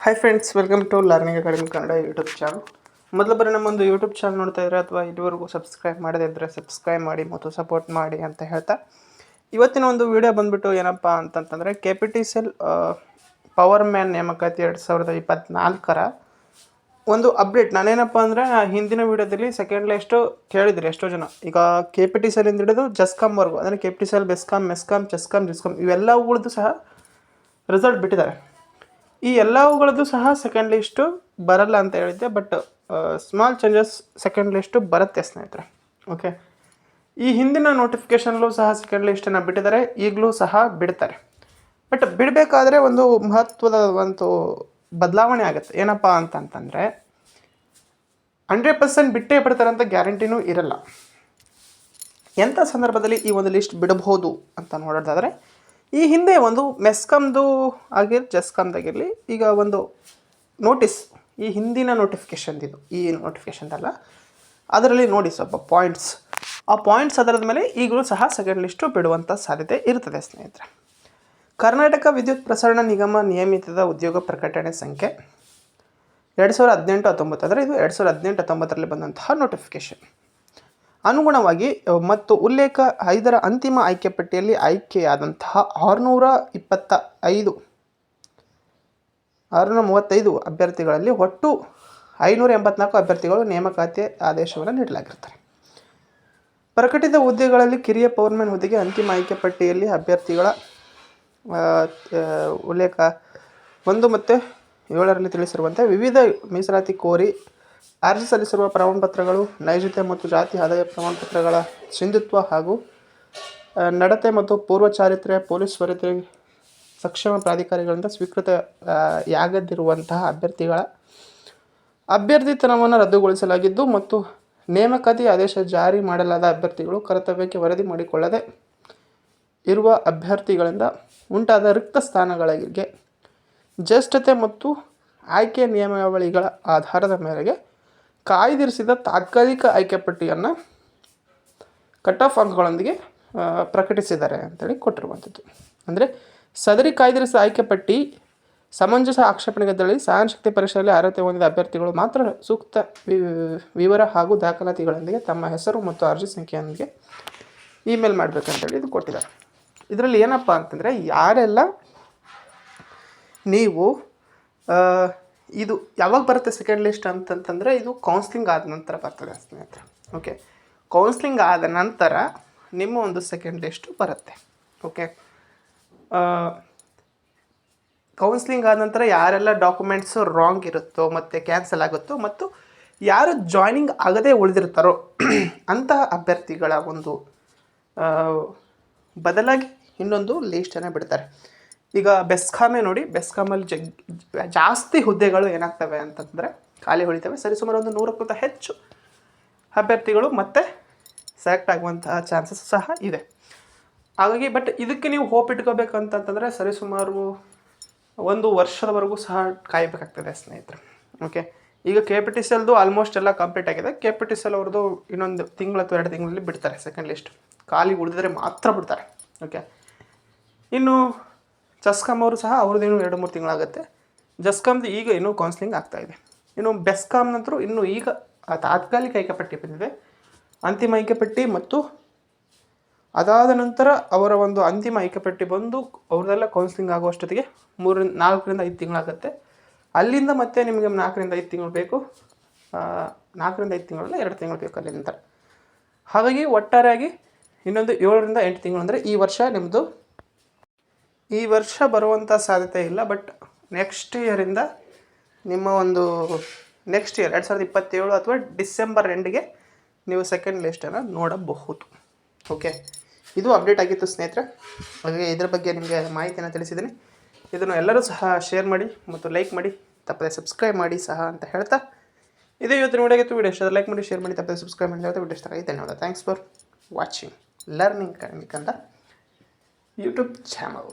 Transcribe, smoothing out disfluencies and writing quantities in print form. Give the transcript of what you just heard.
Hi friends, welcome to learning academy Kannada YouTube channel. ಮೊದಲ ಬಾರಿ ನಮ್ಮೊಂದು YouTube channel ನೋಡ್ತಾ ಇದ್ದರೆ ಅಥವಾ ಇದುವರೆಗೂ ಸಬ್ಸ್ಕ್ರೈಬ್ ಮಾಡದೇ ಇದ್ದರೆ ಸಬ್ಸ್ಕ್ರೈಬ್ ಮಾಡಿ ಮತ್ತು ಸಪೋರ್ಟ್ ಮಾಡಿ ಅಂತ ಹೇಳ್ತಾ ಇವತ್ತಿನ ಒಂದು ವಿಡಿಯೋ ಬಂದುಬಿಟ್ಟು ಏನಪ್ಪ ಅಂತಂತಂದರೆ KPTCL ಪವರ್ ಮ್ಯಾನ್ ನೇಮಕಾತಿ 2024ರ ಒಂದು ಅಪ್ಡೇಟ್. ನಾನೇನಪ್ಪ ಅಂದರೆ ಹಿಂದಿನ ವೀಡಿಯೋದಲ್ಲಿ ಸೆಕೆಂಡ್ ಲಿಸ್ಟು ಕೇಳಿದ್ರಿ ಎಷ್ಟೋ ಜನ. ಈಗ KPTCL ಇಂದ ಹಿಡಿದು ಜಸ್ಕಾಮ್ವರೆಗೂ ಅಂದರೆ KPTCL, ಬೆಸ್ಕಾಮ್, ಮೆಸ್ಕಾಮ್, ಚೆಸ್ಕಾಮ್, ಜಿಸ್ಕಾಮ್ ಇವೆಲ್ಲವುಗಳದ್ದು ಸಹ ರಿಸಲ್ಟ್ ಬಿಟ್ಟಿದ್ದಾರೆ. ಈ ಎಲ್ಲವುಗಳದ್ದು ಸಹ ಸೆಕೆಂಡ್ ಲಿಸ್ಟು ಬರಲ್ಲ ಅಂತ ಹೇಳಿದ್ದೆ, but small changes second list ಬರುತ್ತೆ ಸ್ನೇಹಿತರೆ. ಓಕೆ, ಈ ಹಿಂದಿನ ನೋಟಿಫಿಕೇಷನ್ಲೂ ಸಹ ಸೆಕೆಂಡ್ ಲಿಸ್ಟನ್ನು ಬಿಟ್ಟಿದ್ದಾರೆ, ಈಗಲೂ ಸಹ ಬಿಡ್ತಾರೆ. ಬಟ್ ಬಿಡಬೇಕಾದ್ರೆ ಒಂದು ಮಹತ್ವದ ಒಂದು ಬದಲಾವಣೆ ಆಗುತ್ತೆ. ಏನಪ್ಪ ಅಂತಂತಂದರೆ 100% ಬಿಟ್ಟೇ ಬಿಡ್ತಾರೆ ಅಂತ ಗ್ಯಾರಂಟಿನೂ ಇರಲ್ಲ. ಎಂಥ ಸಂದರ್ಭದಲ್ಲಿ ಈ ಒಂದು ಲಿಸ್ಟ್ ಬಿಡಬಹುದು ಅಂತ ನೋಡೋದಾದರೆ, ಈ ಹಿಂದೆ ಒಂದು ಮೆಸ್ಕಾಮ್ದು ಆಗಿರಲಿ ಜಸ್ಕಾಮ್ದಾಗಿರಲಿ ಈಗ ಒಂದು ನೋಟಿಸ್, ಈ ಹಿಂದಿನ ನೋಟಿಫಿಕೇಷನ್ದಿದು, ಈ ನೋಟಿಫಿಕೇಷನ್ದಲ್ಲ, ಅದರಲ್ಲಿ ನೋಡಿ ಸ್ವಲ್ಪ ಪಾಯಿಂಟ್ಸ್, ಆ ಪಾಯಿಂಟ್ಸ್ ಅದರದ ಮೇಲೆ ಈಗಲೂ ಸಹ ಸೆಕೆಂಡ್ ಲಿಸ್ಟು ಬಿಡುವಂಥ ಸಾಧ್ಯತೆ ಇರ್ತದೆ ಸ್ನೇಹಿತರೆ. ಕರ್ನಾಟಕ ವಿದ್ಯುತ್ ಪ್ರಸರಣ ನಿಗಮ ನಿಯಮಿತದ ಉದ್ಯೋಗ ಪ್ರಕಟಣೆ ಸಂಖ್ಯೆ 2018-19, ಅಂದರೆ ಇದು 2018-19ರಲ್ಲಿ ಬಂದಂತಹ ನೋಟಿಫಿಕೇಷನ್ ಅನುಗುಣವಾಗಿ ಮತ್ತು ಉಲ್ಲೇಖ 5ರ ಅಂತಿಮ ಆಯ್ಕೆ ಪಟ್ಟಿಯಲ್ಲಿ ಆಯ್ಕೆಯಾದಂತಹ 635 ಅಭ್ಯರ್ಥಿಗಳಲ್ಲಿ ಒಟ್ಟು 584 ಅಭ್ಯರ್ಥಿಗಳು ನೇಮಕಾತಿ ಆದೇಶವನ್ನು ನೀಡಲಾಗಿರ್ತಾರೆ. ಪ್ರಕಟಿತ ಹುದ್ದೆಗಳಲ್ಲಿ ಕಿರಿಯ ಪವರ್ಮ್ಯಾನ್ ಹುದ್ದೆಗೆ ಅಂತಿಮ ಆಯ್ಕೆ ಪಟ್ಟಿಯಲ್ಲಿ ಅಭ್ಯರ್ಥಿಗಳ ಉಲ್ಲೇಖ 1 ಮತ್ತು 7ರಲ್ಲಿ ತಿಳಿಸಿರುವಂತೆ ವಿವಿಧ ಮೀಸಲಾತಿ ಕೋರಿ ಅರ್ಜಿ ಸಲ್ಲಿಸಿರುವ ಪ್ರಮಾಣಪತ್ರಗಳು, ನೈಜತೆ ಮತ್ತು ಜಾತಿ ಆದಾಯ ಪ್ರಮಾಣಪತ್ರಗಳ ಸಿಂಧುತ್ವ ಹಾಗೂ ನಡತೆ ಮತ್ತು ಪೂರ್ವ ಚಾರಿತ್ರ್ಯ ಪೊಲೀಸ್ ವರದಿ ಸಕ್ಷಮ ಪ್ರಾಧಿಕಾರಿಗಳಿಂದ ಸ್ವೀಕೃತಯಾಗದಿರುವಂತಹ ಅಭ್ಯರ್ಥಿಗಳ ಅಭ್ಯರ್ಥಿತನವನ್ನು ರದ್ದುಗೊಳಿಸಲಾಗಿದ್ದು ಮತ್ತು ನೇಮಕಾತಿ ಆದೇಶ ಜಾರಿ ಮಾಡಲಾದ ಅಭ್ಯರ್ಥಿಗಳು ಕರ್ತವ್ಯಕ್ಕೆ ವರದಿ ಮಾಡಿಕೊಳ್ಳದೆ ಇರುವ ಅಭ್ಯರ್ಥಿಗಳಿಂದ ಉಂಟಾದ ರಿಕ್ತ ಸ್ಥಾನಗಳಿಗೆ ಜ್ಯೇಷ್ಠತೆ ಮತ್ತು ಆಯ್ಕೆ ನಿಯಮಾವಳಿಗಳ ಆಧಾರದ ಮೇರೆಗೆ ಕಾಯ್ದಿರಿಸಿದ ತಾತ್ಕಾಲಿಕ ಆಯ್ಕೆ ಪಟ್ಟಿಯನ್ನು ಕಟ್ ಆಫ್ ಅಂಕಗಳೊಂದಿಗೆ ಪ್ರಕಟಿಸಿದ್ದಾರೆ ಅಂತೇಳಿ ಕೊಟ್ಟಿರುವಂಥದ್ದು. ಅಂದರೆ ಸದರಿ ಕಾಯ್ದಿರಿಸಿದ ಆಯ್ಕೆ ಪಟ್ಟಿ ಸಮಂಜಸ ಆಕ್ಷೇಪಣೆಗಳಲ್ಲಿ ಸಹನಶಕ್ತಿ ಪರೀಕ್ಷೆಯಲ್ಲಿ ಅರ್ಹತೆ ಹೊಂದಿದ ಅಭ್ಯರ್ಥಿಗಳು ಮಾತ್ರ ಸೂಕ್ತ ವಿವರ ಹಾಗೂ ದಾಖಲಾತಿಗಳೊಂದಿಗೆ ತಮ್ಮ ಹೆಸರು ಮತ್ತು ಅರ್ಜಿ ಸಂಖ್ಯೆಯೊಂದಿಗೆ ಇಮೇಲ್ ಮಾಡಬೇಕಂತೇಳಿ ಇದು ಕೊಟ್ಟಿದ್ದಾರೆ. ಇದರಲ್ಲಿ ಏನಪ್ಪ ಅಂತಂದರೆ, ಯಾರೆಲ್ಲ ನೀವು ಇದು ಯಾವಾಗ ಬರುತ್ತೆ ಸೆಕೆಂಡ್ ಲಿಸ್ಟ್ ಅಂತಂತಂದರೆ, ಇದು ಕೌನ್ಸ್ಲಿಂಗ್ ಆದ ನಂತರ ಬರ್ತದೆ ಸ್ನೇಹಿತರೆ. ಓಕೆ, ಕೌನ್ಸ್ಲಿಂಗ್ ಆದ ನಂತರ ನಿಮ್ಮ ಒಂದು ಸೆಕೆಂಡ್ ಲಿಸ್ಟು ಬರುತ್ತೆ. ಓಕೆ, ಕೌನ್ಸ್ಲಿಂಗ್ ಆದ ನಂತರ ಯಾರೆಲ್ಲ ಡಾಕ್ಯುಮೆಂಟ್ಸು ರಾಂಗ್ ಇರುತ್ತೋ ಮತ್ತು ಕ್ಯಾನ್ಸಲ್ ಆಗುತ್ತೋ ಮತ್ತು ಯಾರು ಜಾಯ್ನಿಂಗ್ ಆಗದೇ ಉಳಿದಿರ್ತಾರೋ ಅಂತಹ ಅಭ್ಯರ್ಥಿಗಳ ಒಂದು ಬದಲಾಗಿ ಇನ್ನೊಂದು ಲಿಸ್ಟನ್ನು ಬಿಡ್ತಾರೆ. ಈಗ ಬೆಸ್ಕಾಮೇ ನೋಡಿ, ಬೆಸ್ಕಾಮಲ್ಲಿ ಜಾಸ್ತಿ ಹುದ್ದೆಗಳು ಏನಾಗ್ತವೆ ಅಂತಂದರೆ ಖಾಲಿ ಉಳಿತವೆ. ಸರಿಸುಮಾರು ಒಂದು 100ಕ್ಕಿಂತ ಹೆಚ್ಚು ಅಭ್ಯರ್ಥಿಗಳು ಮತ್ತೆ ಸೆಲೆಕ್ಟ್ ಆಗುವಂತಹ ಚಾನ್ಸಸ್ ಸಹ ಇದೆ. ಹಾಗಾಗಿ ಬಟ್ ಇದಕ್ಕೆ ನೀವು ಹೋಪ್ ಇಟ್ಕೋಬೇಕಂತಂದರೆ ಸರಿಸುಮಾರು 1 ವರ್ಷದವರೆಗೂ ಸಹ ಕಾಯಬೇಕಾಗ್ತದೆ ಸ್ನೇಹಿತರೆ. ಓಕೆ, ಈಗ KPTCLದು ಆಲ್ಮೋಸ್ಟ್ ಎಲ್ಲ ಕಂಪ್ಲೀಟ್ ಆಗಿದೆ. KPTCL ಅವ್ರದ್ದು ಇನ್ನೊಂದು ತಿಂಗಳು ಅಥವಾ 2 ತಿಂಗಳಲ್ಲಿ ಬಿಡ್ತಾರೆ ಸೆಕೆಂಡ್ ಲಿಸ್ಟ್. ಖಾಲಿ ಉಳಿದಿದ್ರೆ ಮಾತ್ರ ಬಿಡ್ತಾರೆ. ಓಕೆ, ಇನ್ನು ಜಸ್ಕಾಮ್ ಅವರು ಸಹ ಅವ್ರದ್ದು ಇನ್ನೂ 2-3 ತಿಂಗಳಾಗುತ್ತೆ. ಜಸ್ಕಾಮ್ದು ಈಗ ಇನ್ನೂ ಕೌನ್ಸ್ಲಿಂಗ್ ಆಗ್ತಾಯಿದೆ. ಇನ್ನು ಬೆಸ್ಕಾಮ್ ನಂತರ ಇನ್ನೂ ಈಗ ತಾತ್ಕಾಲಿಕ ಆಯ್ಕೆ ಪಟ್ಟಿ ಬಂದಿದೆ, ಅಂತಿಮ ಆಯ್ಕೆ ಪಟ್ಟಿ ಮತ್ತು ಅದಾದ ನಂತರ ಅವರ ಒಂದು ಅಂತಿಮ ಆಯ್ಕೆ ಪಟ್ಟಿ ಬಂದು ಅವ್ರದ್ದೆಲ್ಲ ಕೌನ್ಸ್ಲಿಂಗ್ ಆಗುವಷ್ಟೊತ್ತಿಗೆ 4ರಿಂದ 5 ತಿಂಗಳಾಗುತ್ತೆ. ಅಲ್ಲಿಂದ ಮತ್ತೆ ನಿಮಗೆ 4ರಿಂದ 5 ತಿಂಗಳು ಬೇಕು, 4ರಿಂದ 5 ತಿಂಗಳಲ್ಲ 2 ತಿಂಗಳು ಬೇಕು ಅಲ್ಲಿ ನಂತರ. ಹಾಗಾಗಿ ಒಟ್ಟಾರೆಯಾಗಿ ಇನ್ನೊಂದು 7ರಿಂದ 8 ತಿಂಗಳು, ಅಂದರೆ ಈ ವರ್ಷ ನಿಮ್ಮದು ಈ ವರ್ಷ ಬರುವಂಥ ಸಾಧ್ಯತೆ ಇಲ್ಲ. ಬಟ್ ನೆಕ್ಸ್ಟ್ ಇಯರಿಂದ ನಿಮ್ಮ ಒಂದು ನೆಕ್ಸ್ಟ್ ಇಯರ್ 2027 ಅಥವಾ ಡಿಸೆಂಬರ್ ಎಂಡಿಗೆ ನೀವು ಸೆಕೆಂಡ್ ಲಿಸ್ಟನ್ನು ನೋಡಬಹುದು. ಓಕೆ, ಇದು ಅಪ್ಡೇಟ್ ಆಗಿತ್ತು ಸ್ನೇಹಿತರೆ. ಹಾಗಾಗಿ ಇದರ ಬಗ್ಗೆ ನಿಮಗೆ ಮಾಹಿತಿಯನ್ನು ತಿಳಿಸಿದ್ದೀನಿ. ಇದನ್ನು ಎಲ್ಲರೂ ಸಹ ಶೇರ್ ಮಾಡಿ ಮತ್ತು ಲೈಕ್ ಮಾಡಿ, ತಪ್ಪದೆ ಸಬ್ಸ್ಕ್ರೈಬ್ ಮಾಡಿ ಸಹ ಅಂತ ಹೇಳ್ತಾ, ಇದೇ ಇವತ್ತಿನ ವಿಡಿಯೋ ಆಗಿತ್ತು. ವಿಡಿಯೋ ಇಷ್ಟ ಲೈಕ್ ಮಾಡಿ, ಶೇರ್ ಮಾಡಿ, ತಪ್ಪದೆ ಸಬ್ಸ್ಕ್ರೈಬ್ ಮಾಡಿ. ವಿಡಿಯೋ ಇಷ್ಟ ಆಗಿ ಧನ್ಯವಾದ. Thanks for watching learning academy Kannada YouTube channel.